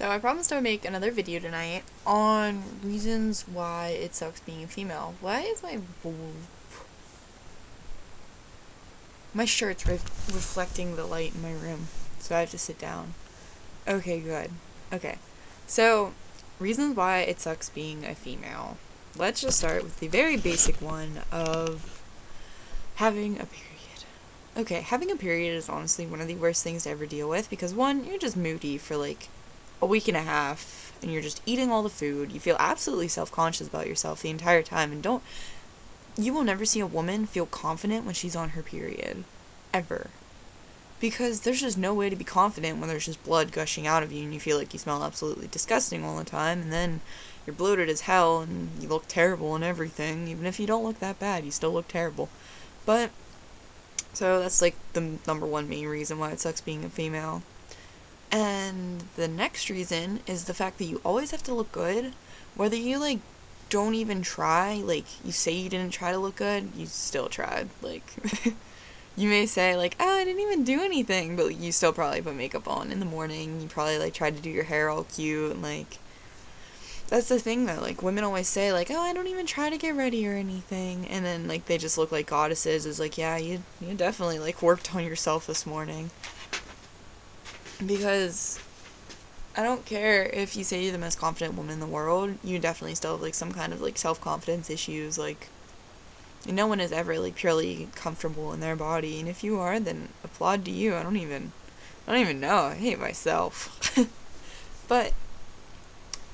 So I promised I would make another video tonight on reasons why it sucks being a female. Why is my shirt's reflecting the light in my room, so I have to sit down. Okay, good. Okay, so reasons why it sucks being a female. Let's just start with the very basic one of having a period. Okay, having a period is honestly one of the worst things to ever deal with because one, you're just moody for like a week and a half and you're just eating all the food. You feel absolutely self-conscious about yourself the entire time and you will never see a woman feel confident when she's on her period. Ever. Because there's just no way to be confident when there's just blood gushing out of you and you feel like you smell absolutely disgusting all the time, and then you're bloated as hell and you look terrible and everything. Even if you don't look that bad, you still look terrible. But so that's like the number one main reason why it sucks being a female. And the next reason is the fact that you always have to look good, whether you like don't even try. Like, you say you didn't try to look good, you still tried. Like you may say like, oh, I didn't even do anything, but you still probably put makeup on in the morning. You probably like tried to do your hair all cute, and like that's the thing though, like women always say like, oh, I don't even try to get ready or anything, and then like they just look like goddesses. Is like, yeah, you definitely like worked on yourself this morning. Because I don't care if you say you're the most confident woman in the world, you definitely still have like some kind of like self-confidence issues. Like, no one is ever like purely comfortable in their body, and if you are, then applaud to you. I don't even know. I hate myself. But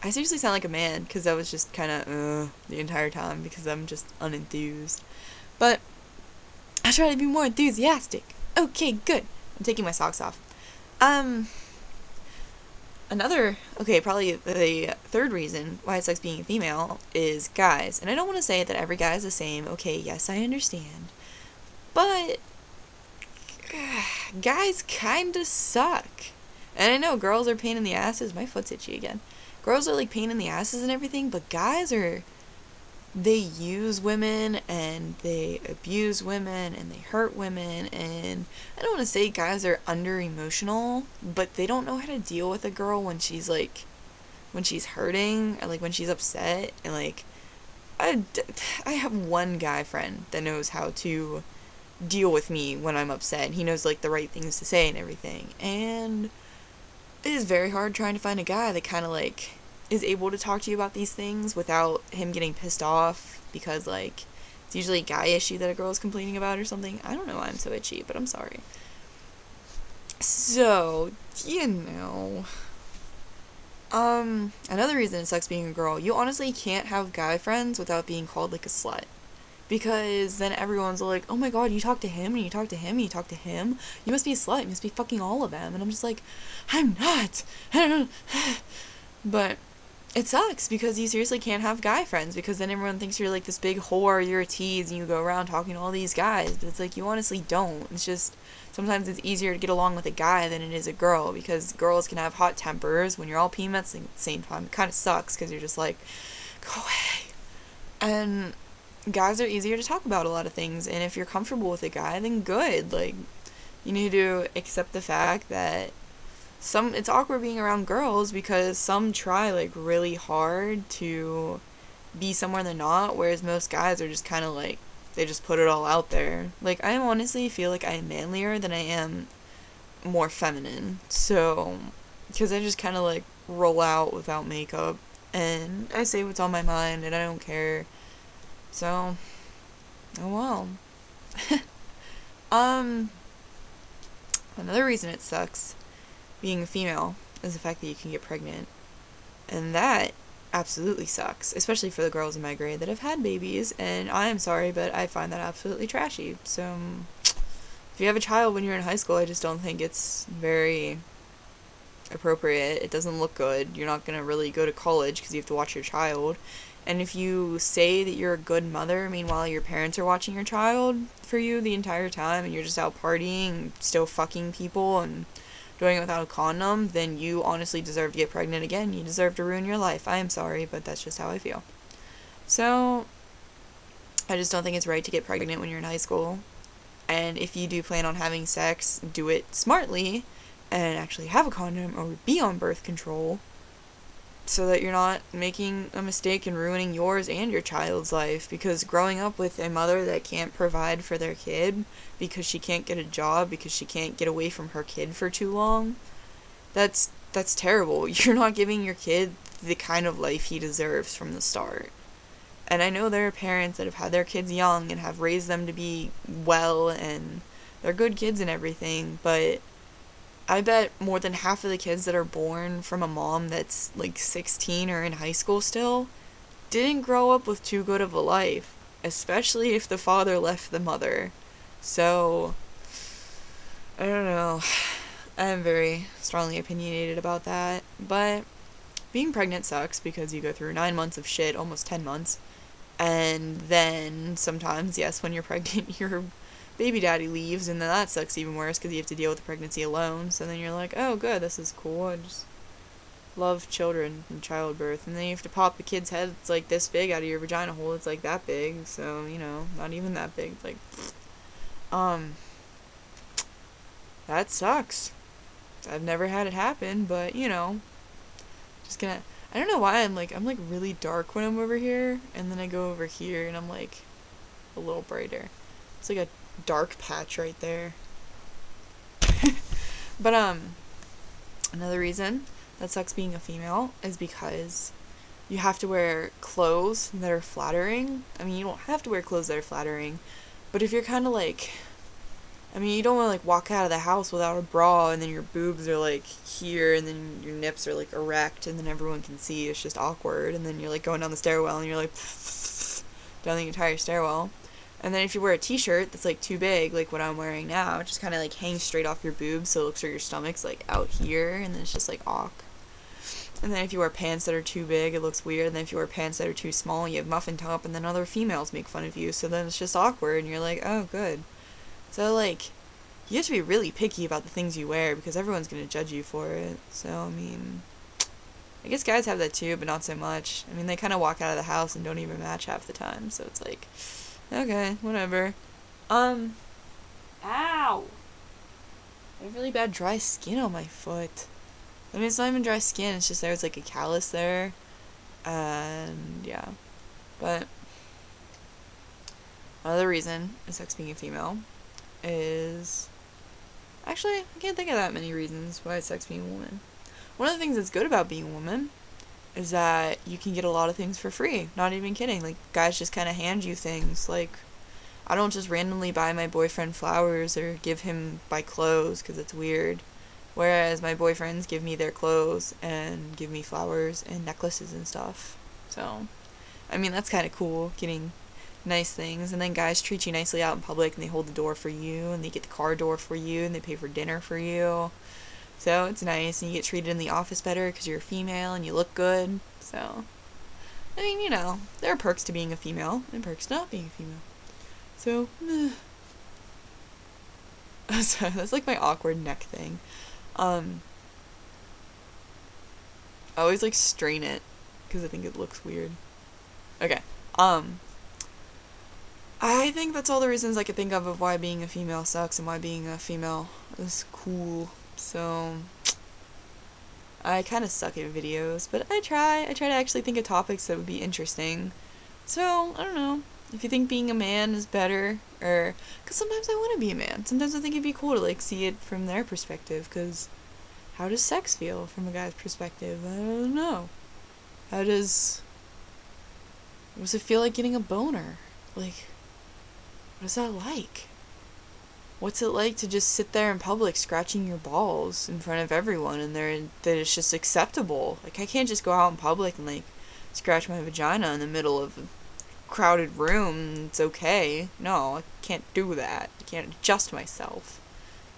I seriously sound like a man because I was just kind of the entire time because I'm just unenthused. But I try to be more enthusiastic. Okay, good. I'm taking my socks off. Probably the third reason why it sucks being a female is guys. And I don't want to say that every guy is the same. Okay, yes, I understand. But guys kinda suck. And I know girls are pain in the asses. My foot's itchy again. Girls are like pain in the asses and everything, but guys are, they use women and they abuse women and they hurt women, and I don't want to say guys are under emotional, but they don't know how to deal with a girl when she's hurting or like when she's upset. And like I have one guy friend that knows how to deal with me when I'm upset, and he knows like the right things to say and everything, and it is very hard trying to find a guy that kind of like is able to talk to you about these things without him getting pissed off, because like it's usually a guy issue that a girl is complaining about or something. I don't know why I'm so itchy, but I'm sorry. So, another reason it sucks being a girl, you honestly can't have guy friends without being called like a slut. Because then everyone's like, oh my god, you talk to him, and you talk to him, and you talk to him. You must be a slut, you must be fucking all of them. And I'm just like, I'm not. But it sucks because you seriously can't have guy friends, because then everyone thinks you're like this big whore, you're a tease, and you go around talking to all these guys. But it's like, you honestly don't. It's just, sometimes it's easier to get along with a guy than it is a girl, because girls can have hot tempers when you're all PMS at the same time. It kind of sucks because you're just like, go away. And guys are easier to talk about a lot of things, and if you're comfortable with a guy, then good. Like, you need to accept the fact that it's awkward being around girls because some try like really hard to be somewhere they're not, whereas most guys are just kind of like, they just put it all out there. Like, I honestly feel like I am manlier than I am more feminine, so because I just kind of like roll out without makeup and I say what's on my mind and I don't care. So, oh well. Another reason it sucks being a female is the fact that you can get pregnant. And that absolutely sucks, especially for the girls in my grade that have had babies, and I am sorry, but I find that absolutely trashy. So, if you have a child when you're in high school, I just don't think it's very appropriate. It doesn't look good. You're not going to really go to college because you have to watch your child. And if you say that you're a good mother, meanwhile your parents are watching your child for you the entire time, and you're just out partying, still fucking people, and doing it without a condom, then you honestly deserve to get pregnant again. You deserve to ruin your life. I am sorry, but that's just how I feel. So, I just don't think it's right to get pregnant when you're in high school. And if you do plan on having sex, do it smartly, and actually have a condom or be on birth control. so that you're not making a mistake and ruining yours and your child's life. Because growing up with a mother that can't provide for their kid because she can't get a job, because she can't get away from her kid for too long, that's terrible. You're not giving your kid the kind of life he deserves from the start. And I know there are parents that have had their kids young and have raised them to be well, and they're good kids and everything, but I bet more than half of the kids that are born from a mom that's like 16 or in high school still didn't grow up with too good of a life, especially if the father left the mother. So, I don't know. I'm very strongly opinionated about that, but being pregnant sucks because you go through 9 months of shit, almost 10 months, and then sometimes, yes, when you're pregnant, your baby daddy leaves, and then that sucks even worse because you have to deal with the pregnancy alone. So then you're like, oh, good, this is cool. I just love children and childbirth. And then you have to pop the kid's head. It's like this big out of your vagina hole. It's like that big. So, not even that big. It's like, that sucks. I've never had it happen, but, just gonna, I don't know why I'm really dark when I'm over here, and then I go over here and I'm like a little brighter. It's like a dark patch right there. But another reason that sucks being a female is because you have to wear clothes that are flattering. I mean, you don't have to wear clothes that are flattering, but if you're kind of you don't want to walk out of the house without a bra, and then your boobs are here, and then your nips are erect, and then everyone can see. It's just awkward. And then you're going down the stairwell, and you're down the entire stairwell. And then if you wear a t-shirt that's too big, like what I'm wearing now, it just kind of hangs straight off your boobs, so it looks like your stomach's out here, and then it's just awk. And then if you wear pants that are too big, it looks weird. And then if you wear pants that are too small, you have muffin top, and then other females make fun of you, so then it's just awkward, and you're like, oh, good. So, you have to be really picky about the things you wear, because everyone's going to judge you for it. So, I guess guys have that too, but not so much. They kind of walk out of the house and don't even match half the time, so it's okay, whatever. Ow! I have really bad dry skin on my foot. It's not even dry skin, it's just there's a callus there. And, yeah. But, another reason it sucks being a female is... Actually, I can't think of that many reasons why it sucks being a woman. One of the things that's good about being a woman is that you can get a lot of things for free. Not even kidding. Guys just kind of hand you things. I don't just randomly buy my boyfriend flowers or give him buy clothes because it's weird. Whereas my boyfriends give me their clothes and give me flowers and necklaces and stuff. So, that's kind of cool, getting nice things. And then guys treat you nicely out in public, and they hold the door for you, and they get the car door for you, and they pay for dinner for you. So it's nice, and you get treated in the office better because you're a female and you look good. So, there are perks to being a female and perks to not being a female. So, so that's my awkward neck thing. I always strain it because I think it looks weird. Okay. I think that's all the reasons I could think of why being a female sucks and why being a female is cool. So, I kind of suck at videos, but I try to actually think of topics that would be interesting. So, I don't know. If you think being a man is better, or... Because sometimes I want to be a man. Sometimes I think it'd be cool to, see it from their perspective, because how does sex feel from a guy's perspective? I don't know. What does it feel like getting a boner? What is that like? What's it like to just sit there in public scratching your balls in front of everyone and that it's just acceptable? I can't just go out in public and scratch my vagina in the middle of a crowded room. It's okay. No, I can't do that. I can't adjust myself.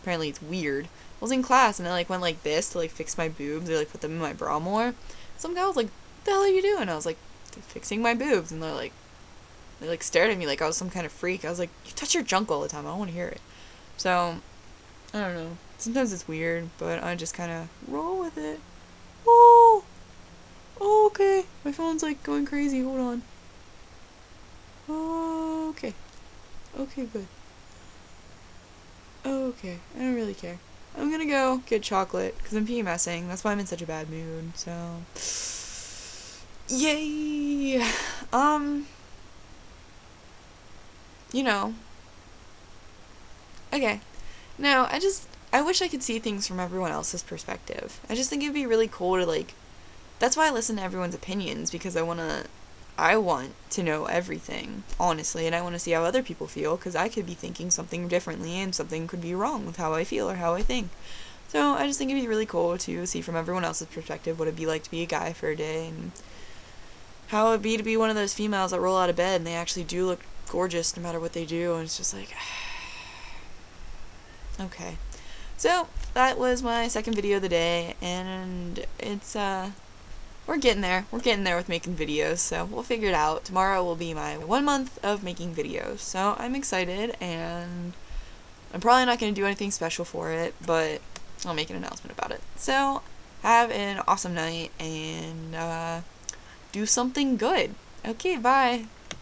Apparently it's weird. I was in class and I went like this to fix my boobs or put them in my bra more. Some guy was like, what the hell are you doing? I was like, fixing my boobs. And they stared at me like I was some kind of freak. I was like, you touch your junk all the time. I don't want to hear it. So, I don't know. Sometimes it's weird, but I just kind of roll with it. Oh, okay. My phone's going crazy. Hold on. Okay. Okay, good. Okay. I don't really care. I'm gonna go get chocolate because I'm PMSing. That's why I'm in such a bad mood. So, Yay! You know, okay. No, I wish I could see things from everyone else's perspective. I just think it'd be really cool to, like, that's why I listen to everyone's opinions, because I want to know everything, honestly, and I want to see how other people feel, because I could be thinking something differently, and something could be wrong with how I feel or how I think. So I just think it'd be really cool to see from everyone else's perspective what it'd be like to be a guy for a day, and how it'd be to be one of those females that roll out of bed and they actually do look gorgeous no matter what they do, and it's just like, okay. So that was my second video of the day, and it's we're getting there. We're getting there with making videos, so we'll figure it out. Tomorrow will be my 1 month of making videos, so I'm excited, and I'm probably not going to do anything special for it, but I'll make an announcement about it. So have an awesome night, and do something good. Okay, bye.